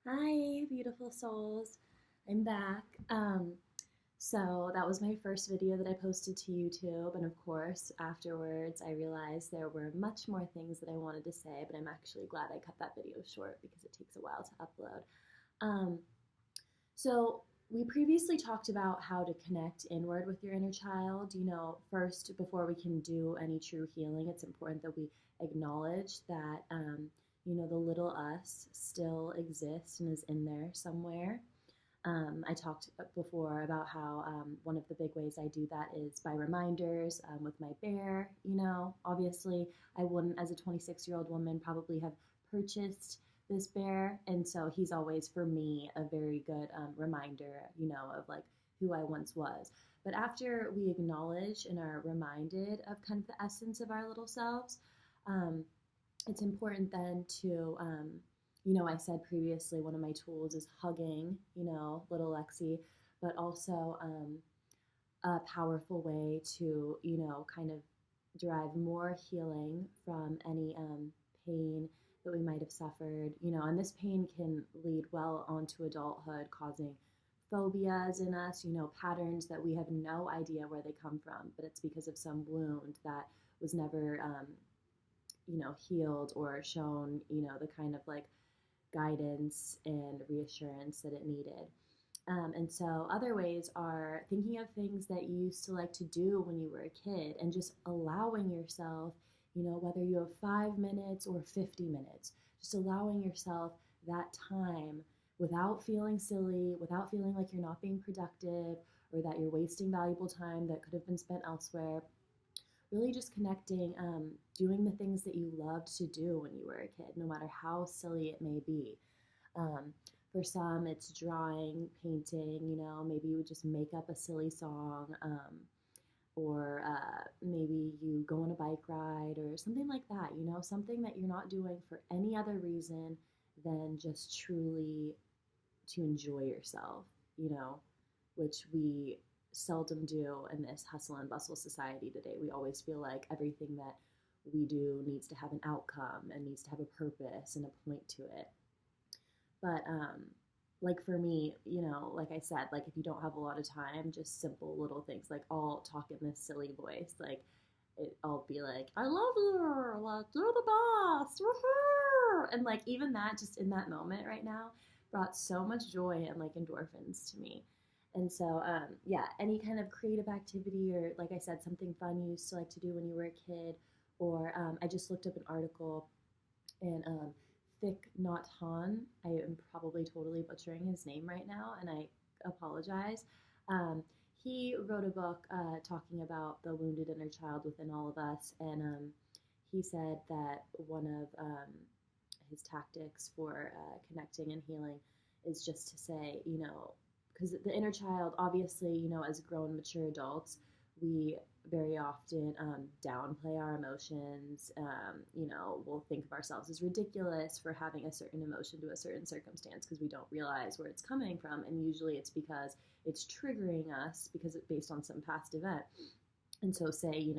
Hi, beautiful souls. I'm back. So that was my first video that I posted to YouTube, and of course, afterwards, I realized there were much more things that I wanted to say, but I'm actually glad I cut that video short because it takes a while to upload. Um, so we previously talked about how to connect inward with your inner child. First, before we can do any true healing, it's important that we acknowledge that, the little us still exists and is in there somewhere. I talked before about how one of the big ways I do that is by reminders with my bear. Obviously, I wouldn't, as a 26-year-old woman, probably have purchased this bear. And so he's always, for me, a very good reminder, of like who I once was. But after we acknowledge and are reminded of kind of the essence of our little selves, um, it's important then to, I said previously one of my tools is hugging, little Lexi, but also a powerful way to, kind of derive more healing from any pain that we might have suffered, and this pain can lead well onto adulthood, causing phobias in us, patterns that we have no idea where they come from, but it's because of some wound that was never healed or shown, the kind of like guidance and reassurance that it needed. And so other ways are thinking of things that you used to like to do when you were a kid and just allowing yourself, whether you have 5 minutes or 50 minutes, just allowing yourself that time without feeling silly, without feeling like you're not being productive or that you're wasting valuable time that could have been spent elsewhere. Really just connecting, doing the things that you loved to do when you were a kid, no matter how silly it may be. Um, for some, it's drawing, painting, maybe you would just make up a silly song, or maybe you go on a bike ride or something like that, something that you're not doing for any other reason than just truly to enjoy yourself, you know, which we seldom do in this hustle and bustle society today. We always feel like everything that we do needs to have an outcome and needs to have a purpose and a point to it. But like for me, like I said, like if you don't have a lot of time, just simple little things like I'll talk in this silly voice, like I'll be like, I love you, like you're the best, woohoo! And like even that, just in that moment right now, brought so much joy and like endorphins to me. And so, yeah, any kind of creative activity or, like I said, something fun you used to like to do when you were a kid, or I just looked up an article and Thich Nhat Hanh. I am probably totally butchering his name right now, and I apologize. Um, he wrote a book talking about the wounded inner child within all of us, and he said that one of his tactics for connecting and healing is just to say, because the inner child, obviously, as grown, mature adults, we very often downplay our emotions. We'll think of ourselves as ridiculous for having a certain emotion to a certain circumstance because we don't realize where it's coming from. And usually it's because it's triggering us because it's based on some past event. And so, say,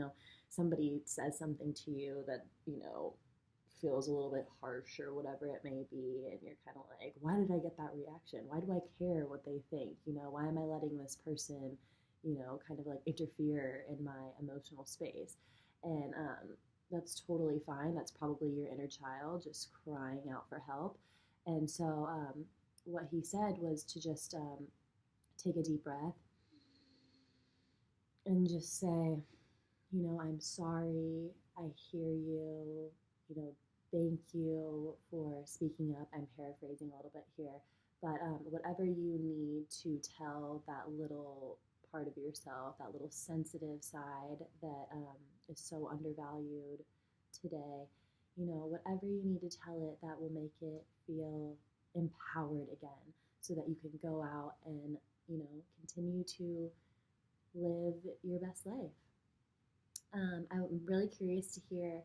somebody says something to you that, feels a little bit harsh or whatever it may be, and you're kind of like, why did I get that reaction? Why do I care what they think? Why am I letting this person, kind of like interfere in my emotional space? And that's totally fine. That's probably your inner child just crying out for help. And so, what he said was to just take a deep breath and just say, I'm sorry, I hear you, thank you for speaking up. I'm paraphrasing a little bit here, but whatever you need to tell that little part of yourself, that little sensitive side that is so undervalued today, whatever you need to tell it that will make it feel empowered again so that you can go out and, continue to live your best life. I'm really curious to hear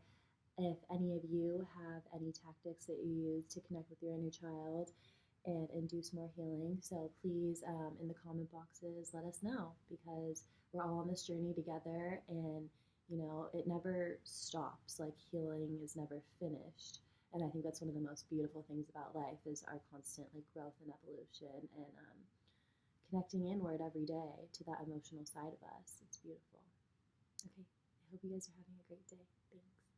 if any of you have any tactics that you use to connect with your inner child and induce more healing. So please, in the comment boxes, let us know because we're all on this journey together and, it never stops. Like healing is never finished. And I think that's one of the most beautiful things about life is our constant like growth and evolution and connecting inward every day to that emotional side of us. It's beautiful. Okay, I hope you guys are having a great day. Thanks.